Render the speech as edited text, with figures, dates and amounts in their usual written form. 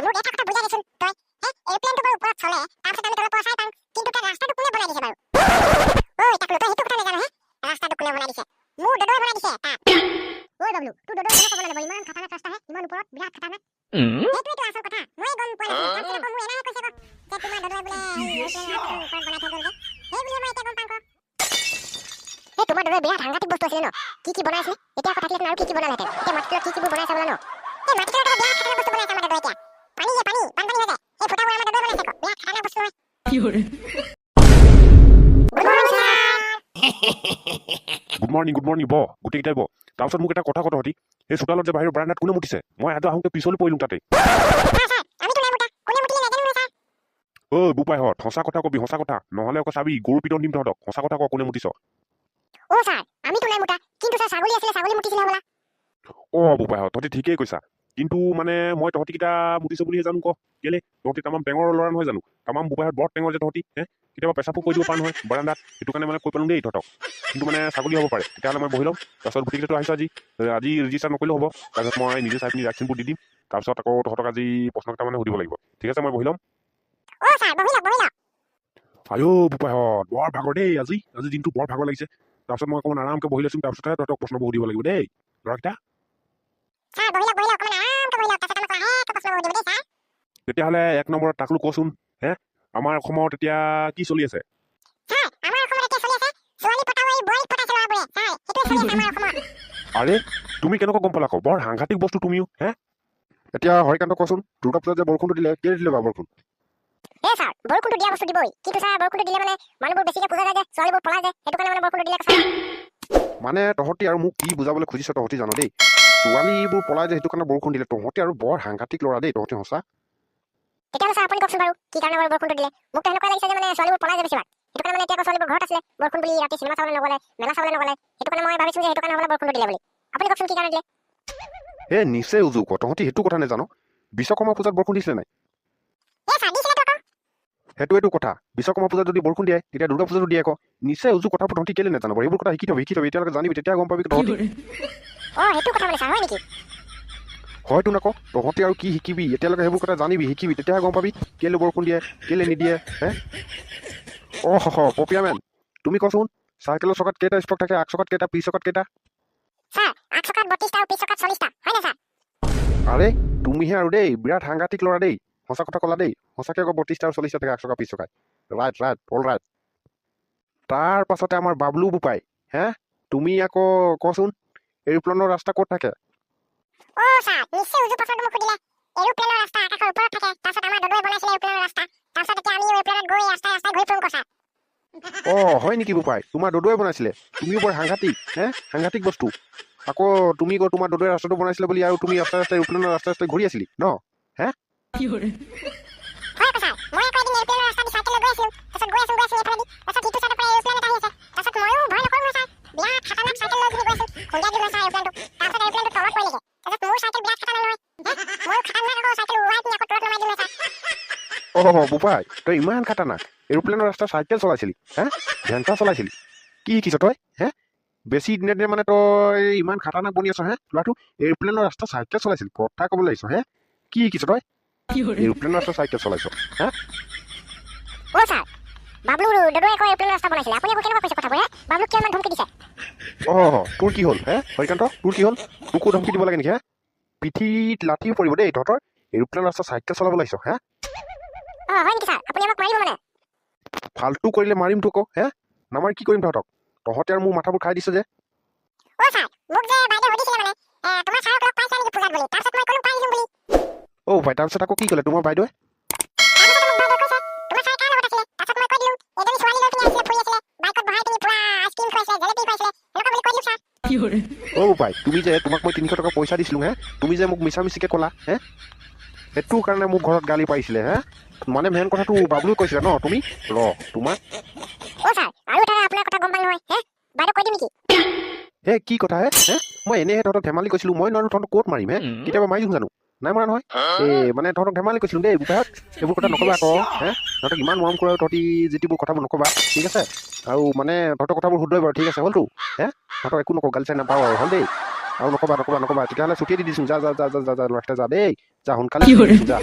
মোক এটা কথা বুজাই দেচোন তই এৰোপ্লেনটো বাৰু ওপৰত চলে তাৰপিছত আমি তলত পইচা পাম কিন্তু তাৰ ৰাস্তাটো কোনে বনাই দিছে বাৰু ঐ টাকলু তই সেইটো কথা নাজানো ৰাস্তাটো কোনে বনাই দিছে মোৰ দদৈ বনাই দিছে তাত ঐ বাবলু তোৰ দদৈ কোনে ক'ব লাগিব ইমান খাটাৰনাক ৰাস্তা ইমান ওপৰত বিৰাট খাটাৰনাক সেইটোৱেটো আচল কথা মই গম পোৱা নাছিলো তাৰপিছত মোৰ এনাই কৈছে যে তোমাৰ দদৈ বোলে এৰোপ্লেনৰ ওপৰত বনাই থৈ গ'লগে সেই বুলি মই এতিয়া গম পাম তোমাৰ দদৈ বিৰাট সাংঘাতিক বস্তু আছিলে ন কি বনাই আছিলে এতিয়া কথা থাকিলে আৰু কি বনালেহেঁতেন এতিয়া মাটিতলত কি বনাইছে বোলা ন মাটিতলত বিৰাট খাটাৰনাক বস্তু বনাইছে আমাৰ দদৈ এতিয়া পানী বানপানী হৈ যায় এই ফুটাবোৰ আমাৰ দদৈ বনাইছে বিৰাট খাটাৰনাক বস্তু হয় গুড মৰ্ণিং ব গোটেইকেইটাই ব তাৰপিছত মোক এটা কথা কতহতি এই চোতালত যে বাহিৰৰ বাৰান্দাত কোনে মুতিছে মই আজি আহোঁতে পিছলৈ পৰিলোঁ তাতে ঐ বোপাইহঁত সঁচা কথা কবি সঁচা কথা নহ'লে আকৌ চাবি গৰু পিটন দিম তহঁতক সঁচা কথা ক কোনে মুতিছ বোপাইহঁত তহঁতি ঠিকেই কৈছা কিন্তু মানে মই তহঁতিকেইটা মুতিছ বুলিহে জানো ক কেলে তহঁতি তামাম টেঙৰ ল'ৰা নহয় জানো তামাম বোপাইহঁত বৰ টেঙৰ যে তহঁতি কেতিয়াবা পেচাবো কৰি দিব পৰা নহয় বাৰান্দাত সেইটো কাৰণে মানে কৈ পেলাওঁ দেই তহঁতক কিন্তু মানে ছাগলী হ'ব পাৰে তেতিয়াহ'লে মই বহি ল'ম তাৰপিছত গোটেইকেইটাতো আহিছোঁ আজি ৰেজিষ্টাৰ নকৰিলেও হ'ব তাৰপিছত মই নিজে চাই পিনি ভেকচিনবোৰ দি দিম তাৰপিছত আকৌ তহঁতক আজি প্ৰশ্নকেইটা মানে সুধিব লাগিব ঠিক আছে মই বহি ল'ম আয়ো বোপাইহঁত বৰ ভাগৰ দেই আজি দিনটো বৰ ভাগৰ লাগিছে তাৰপিছত মই অকণমান আৰামকৈ বহি লৈছোঁ তাৰপিছতহে তহঁতক প্ৰশ্নবোৰ সুধিব লাগিব দেই ল'ৰাকেইটা তেতিয়াহ'লে 1 নম্বৰত তাকলো কচোন আমাৰ অসমত এতিয়া কি চলি আছে আৰে তুমি কেনেকুৱা গম পালা আকৌ বৰ সাংঘাতিক বস্তু তুমিও এতিয়া হৰিকান্ত কচোন দুৰ্গা পূজাত যে বৰষুণটো দিলে কেলে দিলে বাৰু বৰষুণ বৰষুণটো দিয়া বস্তু দিবই কিন্তু ছাৰ বৰষুণটো দিলে মানে মানুহবোৰ বেছিকে পূজা যায় যে ছোৱালীবোৰ পলাই যায় সেইটো কাৰণে মানে বৰষুণটো দিলে মানে তহঁতি আৰু মোক কি বুজাবলৈ খুজিছ তহঁতি জানো দেই ছোৱালীবোৰ পলাই যায় সেইটো কাৰণে বৰষুণ দিলে তহঁতি আৰু বৰ সাংঘাতিক ল'ৰা দেই তহঁতি সঁচা তেতিয়াহ'লে ছাৰ আপুনি কওকচোন বাৰু কি কাৰণে বাৰু বৰষুণটো দিলে মোক তেনেকুৱা লাগিছে যে মানে ছোৱালীবোৰ পলাই যায় বেছিভাগ সেইটো কাৰণে মানে এতিয়া ছোৱালীবোৰ ঘৰত আছিলে বৰষুণ বুলি ৰাতি চিনেমা চাবলৈ নগ'লে মেলা চাবলৈ নগ'লে সেইটো কাৰণে মই ভাবিছোঁ যে সেইটো কাৰণে হ'লে বৰষুণটো দিলে বুলি আপুনি কওকচোন কি কাৰণে দিলে নিশ্চয় উজু ক তহঁতি সেইটো কথা নেজানো বিশ্বকৰ্মা পূজাত বৰষুণ দিছিলে নাই সেইটোৱেটো কথা বিশ্বকৰ্মা পূজাত যদি বৰষুণ দিয়ে তেতিয়া দুৰ্গা পূজাতো দিয়ে আকৌ নিশ্চয় উজু কথাবোৰ তহঁতি কেলে নেজানো বাৰু এইবোৰ কথা শিকি থবি এতিয়ালৈকে জানিবি তেতিয়া গম পাবি তহঁতি সেইটো কথা মানে ছাৰ হয় নেকি হয়তো নক তহঁতি আৰু কি শিকিবি এতিয়ালৈকে সেইবোৰ কথা জানিবি শিকিবি তেতিয়াহে গম পাবি কেলে বৰষুণ দিয়ে কেলে নিদিয়ে পপিয়া মেন তুমি কচোন চাইকেলৰ চকাত কেইটা স্পক থাকে আগ চকাত কেইটা পিছ চকাত কেইটা আগ চকাত 32টা আৰু পিছ চকাত 40টা হয় না ছাৰ আৰে তুমিহে আৰু দেই বিৰাট সাংঘাতিক ল'ৰা দেই সঁচা কথা ক'লা দেই সঁচাকৈ আকৌ 32টা আৰু 40টা থাকে আগ চকা পিছ চকাত ৰাইট অল ৰাইট তাৰ পাছতে আমাৰ বাবলু বোপাই তুমি আকৌ কচোন এৰোপ্লেনৰ ৰাস্তা ক'ত থাকে ছাৰ নিশ্চয় উজু প্ৰশ্নটো মোক সুধিলে এৰোপ্লেনৰ ৰাস্তা আকাশৰ ওপৰত থাকে তাৰপিছত আমাৰ দদৈ বনাইছিলে এৰোপ্লেনৰ ৰাস্তা তাৰপিছত এতিয়া আমি এৰোপ্লেনত গৈ ৰাস্তাই ঘূৰি ফুৰোঁ ছাৰ হয় নেকি বোপাই তোমাৰ দদৈ বনাইছিলে তুমিও বৰ সাংঘাতিক বস্তু আকৌ তুমি তোমাৰ দদৈ ৰাস্তাটো বনাইছিলে বুলি আৰু তুমি ৰাস্তাই এৰোপ্লেনৰ ৰাস্তাই ঘূৰি আছিলি ন বোপাই তই ইমান খাটাৰনাক এৰোপ্লেনৰ ৰাস্তা চাইকেল চলাইছিলি ভেন্টা চলাইছিলি কি শিকিছ তই বেছি দিনে মানে তই ইমান খাটাৰনাক বনি আছ ল'ৰাটো এৰোপ্লেনৰ ৰাস্তা চাইকেল চলাইছিলি কথা ক'বলৈ আহিছ কি শিকিছ তই এৰোপ্লেনৰ ৰাস্তা চাইকেল চলাইছ তোৰ কি হ'ল হৰিকান্ত তোৰ কি হ'ল তোকো ধমকি দিব লাগে নেকি পিঠিত লাঠি পৰিব দেই তহঁতৰ এৰোপ্লেনৰ ৰাস্তা চাইকেল চলাব লাগিছ ফাল্টু কৰিলে মাৰিম তোক নামাৰি কি কৰিম তহঁতে আৰু মোৰ মাথাবোৰ খাই দিছে যে ভাই তাৰপিছত আকৌ কি ক'লে তোমাৰ বাইদেৱে ভাই তুমি যে তোমাক মই 300 টকা পইচা দিছিলো তুমি যে মোক মিছামিছিকে ক'লা সেইটো কাৰণে মোক ঘৰত গালি পাৰিছিলে মানে মেইন কথাটো বাবলুৱে কৈছিলে ন তুমি তোমাক কি কথা মই এনেহে তহঁতক ধেমালি কৈছিলো মই নোৱাৰো তহঁতক ক'ত মাৰিম কেতিয়াবা মাৰি দিম জানো নাই মৰা নহয় মানে তহঁতক ধেমালি কৈছিলো দেই বোপাহঁত এইবোৰ কথা নক'বা আকৌ তহঁতক ইমান মৰম কৰে তহঁতি যিবোৰ কথাবোৰ নক'বা ঠিক আছে আৰু মানে তহঁতৰ কথাবোৰ শুদ্ধই বাৰু ঠিক আছে হ'লতো তহঁতক একো নকওঁ গালি চাই নাপাওঁ আৰু হ'ল দেই আৰু নকবা তেতিয়াহ'লে ছুটিয়ে দি দিছোঁ যা যা যা যা যা যা ল'ৰা যা দেই যা সোনকালে কি কৰে? যা